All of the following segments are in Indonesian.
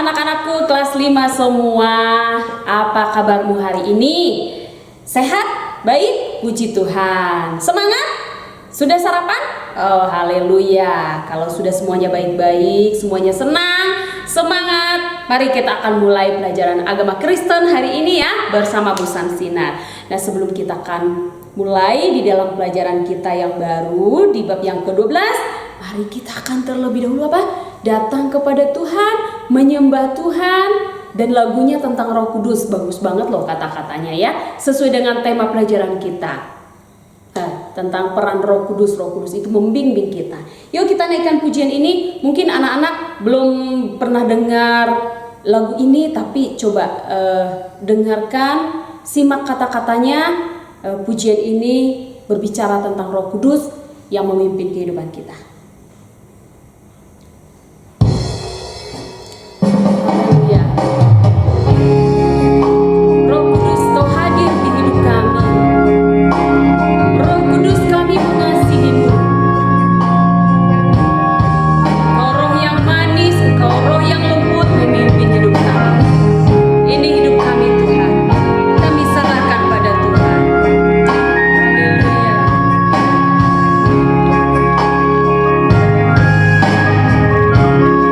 anak-anakku kelas 5 semua. Apa kabarmu hari ini? Sehat? Baik? Puji Tuhan. Semangat? Sudah sarapan? Oh, haleluya. Kalau sudah semuanya baik-baik, semuanya senang, semangat. Mari kita akan mulai pelajaran agama Kristen hari ini ya, bersama Bu Sansinar. Nah, sebelum kita akan mulai di dalam pelajaran kita yang baru di bab yang ke-12, mari kita akan terlebih dahulu datang kepada Tuhan, menyembah Tuhan, dan lagunya tentang Roh Kudus. Bagus banget loh kata-katanya ya, sesuai dengan tema pelajaran kita. Tentang peran Roh Kudus. Roh Kudus itu membimbing kita. Yuk kita naikkan pujian ini. Mungkin anak-anak belum pernah dengar lagu ini, tapi coba dengarkan, simak kata-katanya. Pujian ini berbicara tentang Roh Kudus yang memimpin kehidupan kita. Haleluya. Roh Kudus, Kau hadir di hidup kami. Roh Kudus, kami mengasihi-Mu. Kau roh yang manis, Kau roh yang lembut memimpin hidup kami. Ini hidup kami Tuhan, kami serahkan pada Tuhan. Haleluya.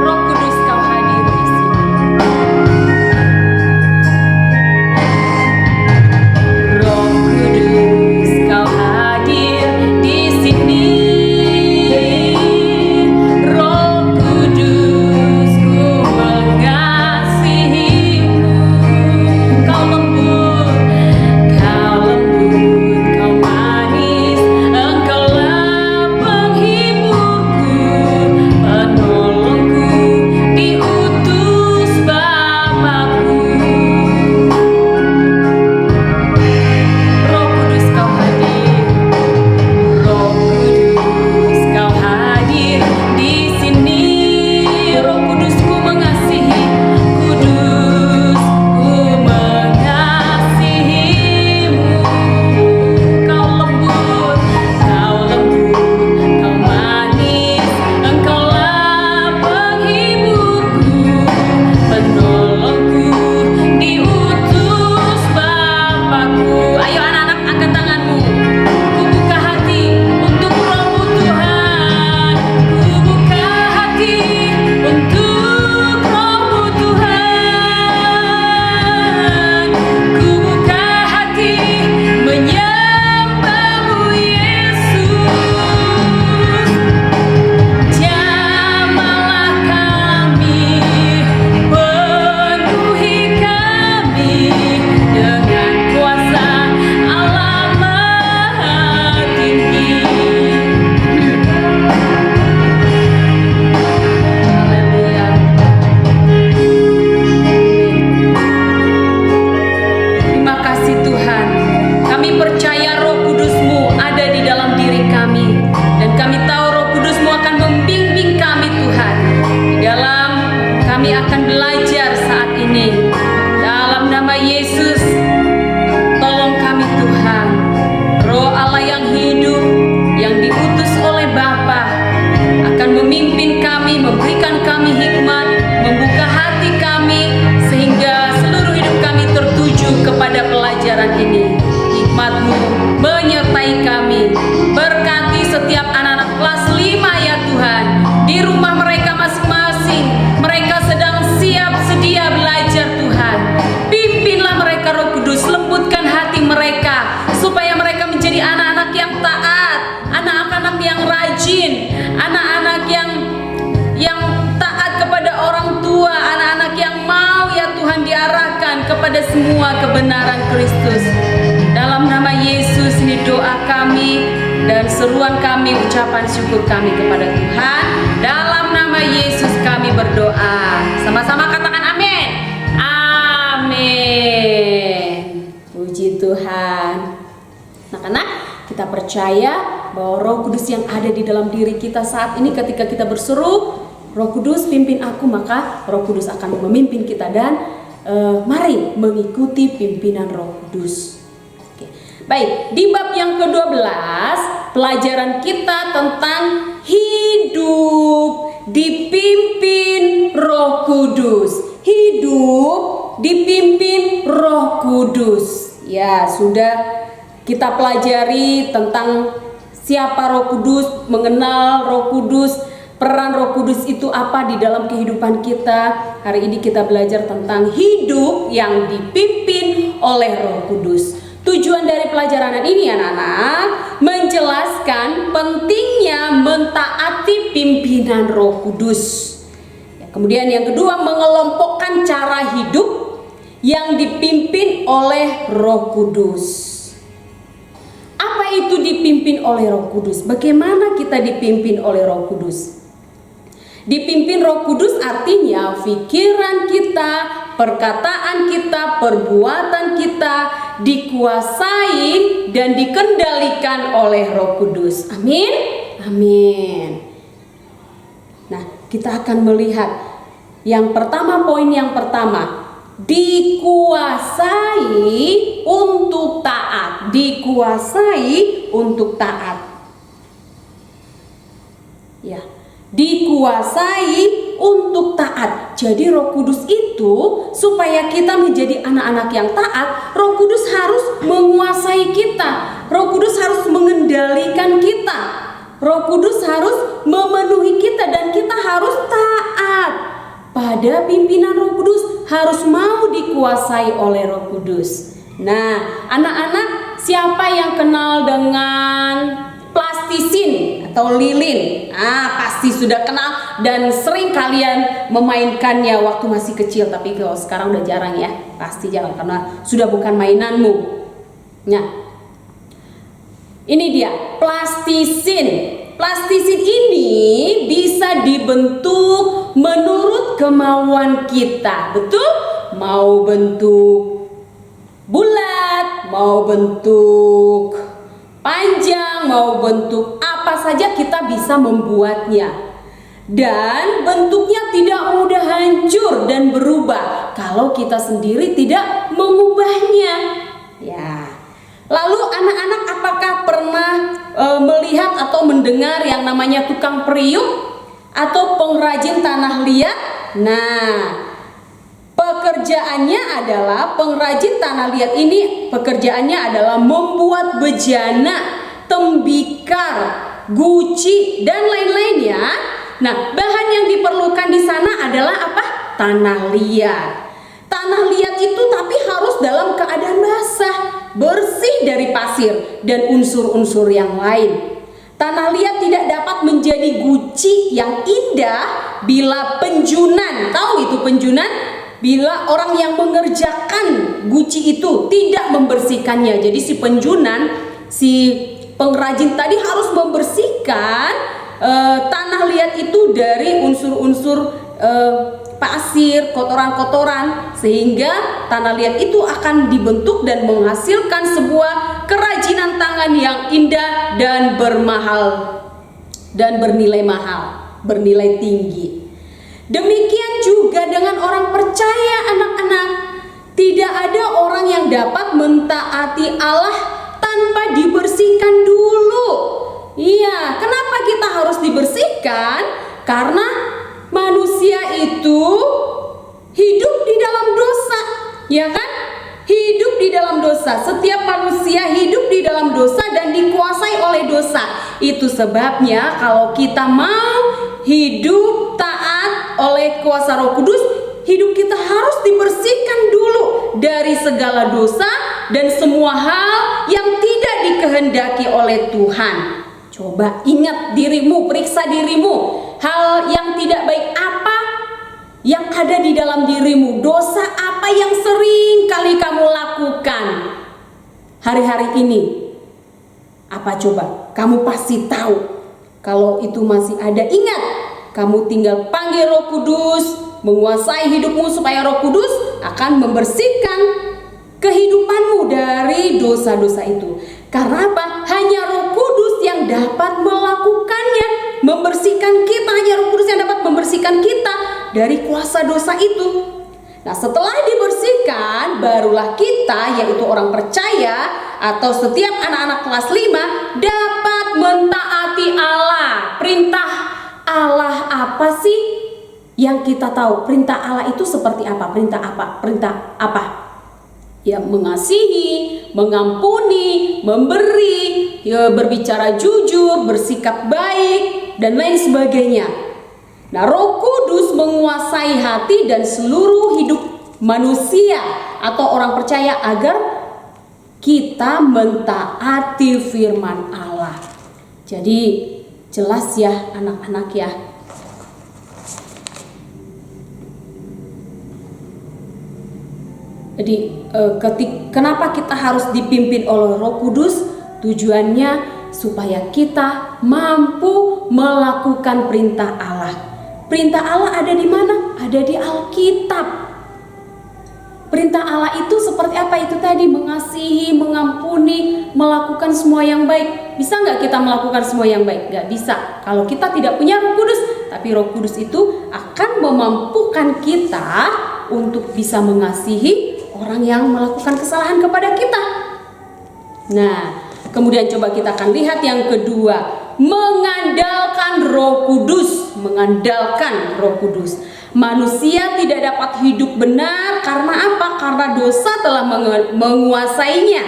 Roh Kudus, Kau hadir di sini. Roh Kudus, Kau hadir di sini. Roh Kudus, ku mengasihi-Mu. Kau lembut, Kau manis, Engkaulah penghiburku, penolongku, diutus Bapa-Ku. Roh Kudus, Kau hadir. Roh Kudus, Kau hadir di sini. Roh Kudus, ku mengasihi. Kudus, ku mengasihi-Mu. Kau lembut, Kau manis, Engkaulah penghiburku, penolongku, diutus Bapa-Ku. Ayo anak-anak, angkat tanganmu. Ku buka hati untuk Roh-Mu Tuhan. Ku buka hati untuk Roh-Mu Tuhan. Ku buka hati menyembah-Mu Yesus. Jamahlah kami, penuhi kami dengan kuasa Allah Maha Tinggi. Haleluya. Terima kasih Tuhan. Kami percaya Roh Kudus-Mu ada di dalam diri kami, dan kami tahu Roh Kudus-Mu akan membimbing kami Tuhan. Di dalam kami akan belajar saat ini. Dalam nama Yesus, tolong kami Tuhan. Roh Allah yang hidup, yang diutus oleh Bapa, akan memimpin kami, memberikan kami hikmat, membuka hati kami, sehingga seluruh hidup kami tertuju kepada pelajaran ini. Hikmat-Mu menyertai kami. Berkati setiap anak-anak kelas 5 ya Tuhan. Di rumah mereka masing-masing, mereka sedang siap sedia belajar Tuhan. Pimpinlah mereka Roh Kudus, lembutkan hati mereka, supaya mereka menjadi anak-anak yang taat, anak-anak yang rajin, anak-anak yang taat kepada orang tua, anak-anak yang mau ya Tuhan diarahkan kepada semua kebenaran Kristus. Dalam nama Yesus ini doa kami dan seruan kami, ucapan syukur kami kepada Tuhan. Dalam nama Yesus kami berdoa. Sama-sama katakan amin. Amin. Puji Tuhan. Anak-anak, kita percaya bahwa Roh Kudus yang ada di dalam diri kita saat ini, ketika kita berseru, Roh Kudus pimpin aku, maka Roh Kudus akan memimpin kita, dan mari mengikuti pimpinan Roh Kudus. Oke. Baik, di bab yang ke-12 pelajaran kita tentang hidup dipimpin Roh Kudus. hidup dipimpin Roh Kudus. Ya, sudah kita pelajari tentang siapa Roh Kudus, mengenal Roh Kudus, peran Roh Kudus itu apa di dalam kehidupan kita. Hari ini kita belajar tentang hidup yang dipimpin oleh Roh Kudus. Tujuan dari pelajaran ini anak-anak menjelaskan pentingnya mentaati pimpinan Roh Kudus. Kemudian yang kedua, mengelompokkan cara hidup yang dipimpin oleh Roh Kudus. Apa itu dipimpin oleh Roh Kudus? Bagaimana kita dipimpin oleh Roh Kudus? Dipimpin Roh Kudus artinya pikiran kita, perkataan kita, perbuatan kita dikuasai dan dikendalikan oleh Roh Kudus. Amin. Amin. Nah, kita akan melihat yang pertama, poin yang pertama, dikuasai untuk taat. Dikuasai untuk taat. Ya, dikuasai untuk taat. Jadi Roh Kudus itu supaya kita menjadi anak-anak yang taat, Roh Kudus harus menguasai kita. Roh Kudus harus mengendalikan kita. Roh Kudus harus memenuhi kita dan kita harus taat pada pimpinan Roh Kudus, harus mau dikuasai oleh Roh Kudus. Nah, anak-anak, siapa yang kenal dengan plastisin atau lilin? Pasti sudah kenal dan sering kalian memainkannya waktu masih kecil. Tapi kalau sekarang udah jarang ya, pasti jarang karena sudah bukan mainanmu. Nah, ini dia plastisin. Plastisin ini bisa dibentuk menurut kemauan kita. Betul? Mau bentuk bulat, mau bentuk panjang, mau bentuk apa saja kita bisa membuatnya. Dan bentuknya tidak mudah hancur dan berubah kalau kita sendiri tidak mengubahnya. Ya. Lalu anak-anak apakah pernah melihat atau mendengar yang namanya tukang periuk atau pengrajin tanah liat? Nah, pekerjaannya adalah pengrajin tanah liat ini pekerjaannya adalah membuat bejana, tembikar, guci dan lain-lainnya. Nah, bahan yang diperlukan di sana adalah apa? Tanah liat. Tanah liat itu tapi harus dalam keadaan basah, bersih dari pasir dan unsur-unsur yang lain. Tanah liat tidak dapat menjadi guci yang indah bila penjunan, tahu itu penjunan? Bila orang yang mengerjakan guci itu tidak membersihkannya. Jadi si penjunan, si pengrajin tadi harus membersihkan tanah liat itu dari unsur-unsur pasir, kotoran-kotoran, sehingga tanah liat itu akan dibentuk dan menghasilkan sebuah kerajinan tangan yang indah dan bermahal dan bernilai mahal, bernilai tinggi. Demikian juga dengan orang percaya anak-anak. Tidak ada orang yang dapat mentaati Allah tanpa dibersihkan dulu. Iya, kenapa kita harus dibersihkan? Karena manusia itu hidup di dalam dosa, ya kan? Hidup di dalam dosa. Setiap manusia hidup di dalam dosa dan dikuasai oleh dosa. Itu sebabnya kalau kita mau hidup taat oleh kuasa Roh Kudus, hidup kita harus dibersihkan dulu dari segala dosa dan semua hal yang tidak dikehendaki oleh Tuhan. Coba ingat dirimu, periksa dirimu. Hal yang tidak baik apa yang ada di dalam dirimu? Dosa apa yang sering kali kamu lakukan hari-hari ini? Apa coba? Kamu pasti tahu. Kalau itu masih ada, ingat, kamu tinggal panggil Roh Kudus, menguasai hidupmu supaya Roh Kudus akan membersihkan kehidupanmu dari dosa-dosa itu. Karena apa? Hanya Roh Kudus yang dapat melakukannya, membersihkan kita. Hanya Roh Kudus yang dapat membersihkan kita dari kuasa dosa itu. Nah, setelah dibersihkan, barulah kita, yaitu orang percaya atau setiap anak-anak kelas 5 dapat mentaati Allah. Perintah Allah apa sih? yang kita tahu perintah Allah itu seperti apa? Perintah apa? Perintah apa? Ya, mengasihi, mengampuni, memberi, ya, berbicara jujur, bersikap baik, dan lain sebagainya. Nah, Roh Kudus menguasai hati dan seluruh hidup manusia atau orang percaya agar kita mentaati firman Allah. Jadi jelas ya anak-anak ya. Jadi kenapa kita harus dipimpin oleh Roh Kudus? Tujuannya supaya kita mampu melakukan perintah Allah. Perintah Allah ada di mana? Ada di Alkitab. Perintah Allah itu seperti apa? Itu tadi, mengasihi, mengampuni, melakukan semua yang baik. Bisa nggak kita melakukan semua yang baik? Nggak bisa. Kalau kita tidak punya Roh Kudus. Tapi Roh Kudus itu akan memampukan kita untuk bisa mengasihi orang yang melakukan kesalahan kepada kita. Nah, kemudian coba kita akan lihat yang kedua, mengandalkan Roh Kudus. Mengandalkan Roh Kudus. Manusia tidak dapat hidup benar karena apa? Karena dosa telah menguasainya.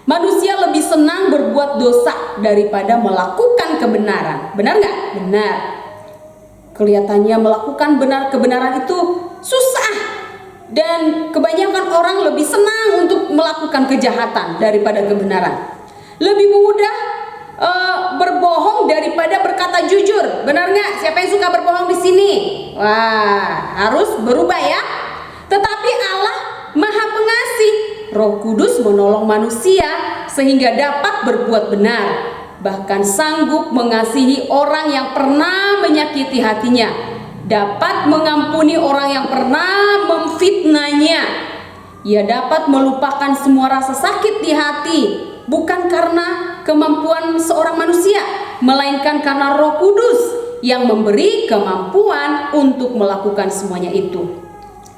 Manusia lebih senang berbuat dosa daripada melakukan kebenaran. Benar nggak? Benar. Kelihatannya melakukan kebenaran itu susah. Dan kebanyakan orang lebih senang untuk melakukan kejahatan daripada kebenaran. Lebih mudah berbohong daripada berkata jujur. Benar nggak? Siapa yang suka berbohong di sini? Wah, harus berubah ya. Tetapi Allah Maha Pengasih. Roh Kudus menolong manusia sehingga dapat berbuat benar. Bahkan sanggup mengasihi orang yang pernah menyakiti hatinya. Dapat mengampuni orang yang pernah memfitnahnya. Ia dapat melupakan semua rasa sakit di hati, bukan karena kemampuan seorang manusia, melainkan karena Roh Kudus yang memberi kemampuan untuk melakukan semuanya itu.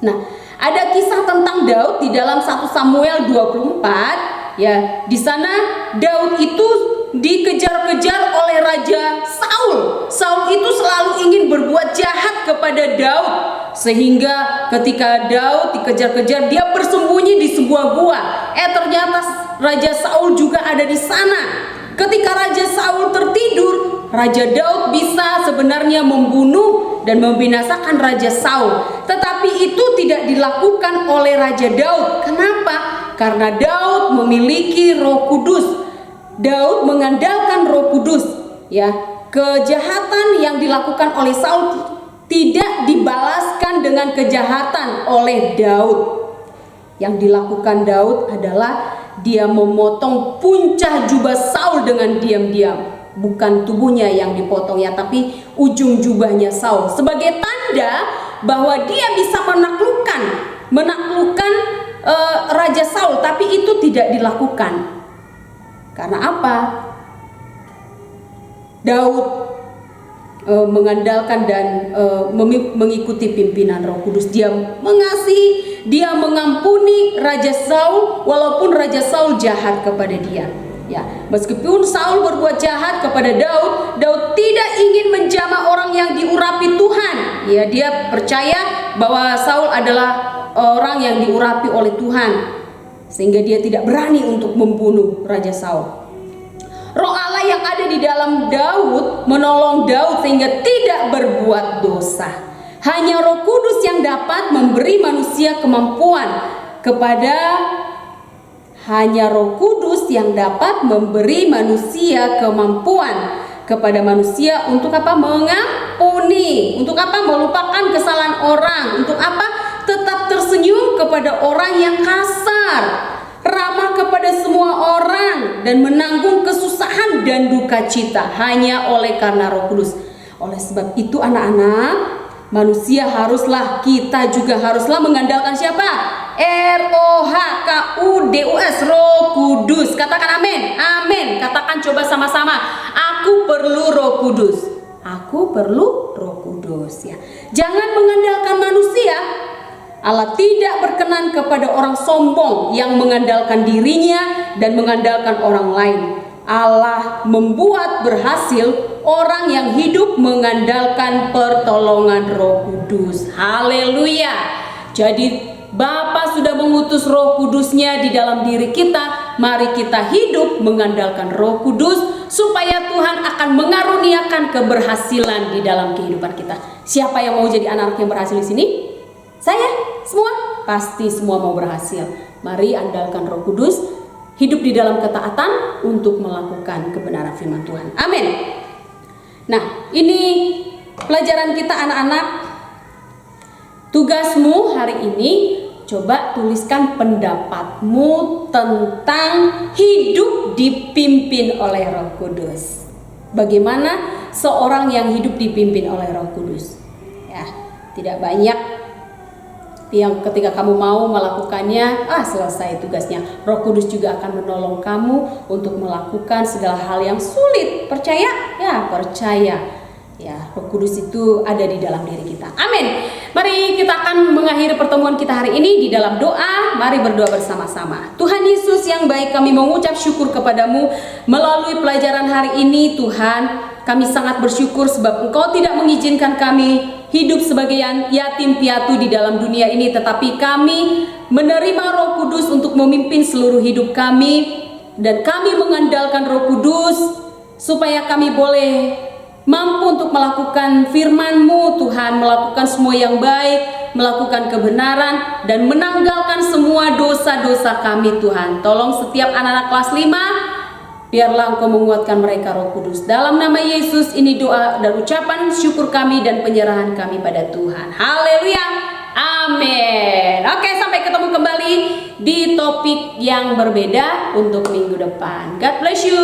Nah, ada kisah tentang Daud di dalam 1 Samuel 24. Ya, di sana Daud itu dikejar-kejar oleh Raja Saul. Saul itu selalu ingin berbuat jahat kepada Daud, sehingga ketika Daud dikejar-kejar, dia bersembunyi di sebuah gua. Ternyata Raja Saul juga ada di sana. Ketika Raja Saul tertidur, Raja Daud bisa sebenarnya membunuh dan membinasakan Raja Saul. Tetapi itu tidak dilakukan oleh Raja Daud. Kenapa? Karena Daud memiliki Roh Kudus. Daud mengandalkan Roh Kudus. Ya, kejahatan yang dilakukan oleh Saul tidak dibalaskan dengan kejahatan oleh Daud. Yang dilakukan Daud adalah dia memotong puncak jubah Saul dengan diam-diam. Bukan tubuhnya yang dipotong ya, tapi ujung jubahnya Saul. Sebagai tanda bahwa dia bisa menaklukkan Raja Saul, tapi itu tidak dilakukan. Karena apa? Daud mengandalkan dan mengikuti pimpinan Roh Kudus. Dia mengasihi, dia mengampuni Raja Saul walaupun Raja Saul jahat kepada dia. Ya, meskipun Saul berbuat jahat kepada Daud, Daud tidak ingin menjamah orang yang diurapi Tuhan. Ya, dia percaya bahwa Saul adalah orang yang diurapi oleh Tuhan, sehingga dia tidak berani untuk membunuh Raja Saul. Roh Allah yang ada di dalam Daud menolong Daud sehingga tidak berbuat dosa. Hanya Roh Kudus yang dapat memberi manusia kemampuan kepada manusia untuk apa? Mengampuni. Untuk apa? Melupakan kesalahan orang. Untuk apa? Tetap tersenyum kepada orang yang kasar, ramah kepada semua orang, dan menanggung kesusahan dan duka cita hanya oleh karena Roh Kudus. Oleh sebab itu anak-anak, kita juga haruslah mengandalkan siapa? ROHKUDUS, Roh Kudus. Katakan amin. Amin. Katakan coba sama-sama. Aku perlu Roh Kudus. Aku perlu Roh Kudus ya. Jangan mengandalkan manusia. Allah tidak berkenan kepada orang sombong yang mengandalkan dirinya dan mengandalkan orang lain. Allah membuat berhasil orang yang hidup mengandalkan pertolongan Roh Kudus. Haleluya. Jadi Bapa sudah mengutus Roh Kudus-Nya di dalam diri kita. Mari kita hidup mengandalkan Roh Kudus supaya Tuhan akan mengaruniakan keberhasilan di dalam kehidupan kita. Siapa yang mau jadi anak yang berhasil di sini? Saya? Semua? Pasti semua mau berhasil. Mari andalkan Roh Kudus, hidup di dalam ketaatan untuk melakukan kebenaran firman Tuhan. Amin. Nah, ini pelajaran kita anak-anak. Tugasmu hari ini, coba tuliskan pendapatmu tentang hidup dipimpin oleh Roh Kudus. Bagaimana seorang yang hidup dipimpin oleh Roh Kudus? Ya, tidak banyak yang ketika kamu mau melakukannya, selesai tugasnya. Roh Kudus juga akan menolong kamu untuk melakukan segala hal yang sulit. Percaya? Ya, percaya. Ya, Roh Kudus itu ada di dalam diri kita. Amin. Mari kita akan mengakhiri pertemuan kita hari ini di dalam doa. Mari berdoa bersama-sama. Tuhan Yesus yang baik, kami mengucap syukur kepadamu melalui pelajaran hari ini. Tuhan, kami sangat bersyukur sebab Engkau tidak mengizinkan kami hidup sebagai yatim piatu di dalam dunia ini, tetapi kami menerima Roh Kudus untuk memimpin seluruh hidup kami, dan kami mengandalkan Roh Kudus supaya kami boleh mampu untuk melakukan firman-Mu Tuhan, melakukan semua yang baik, melakukan kebenaran, dan menanggalkan semua dosa-dosa kami Tuhan. Tolong setiap anak-anak kelas 5, biarlah Engkau menguatkan mereka Roh Kudus. Dalam nama Yesus ini doa dan ucapan syukur kami dan penyerahan kami pada Tuhan. Haleluya. Amin. Oke, sampai ketemu kembali di topik yang berbeda untuk minggu depan. God bless you.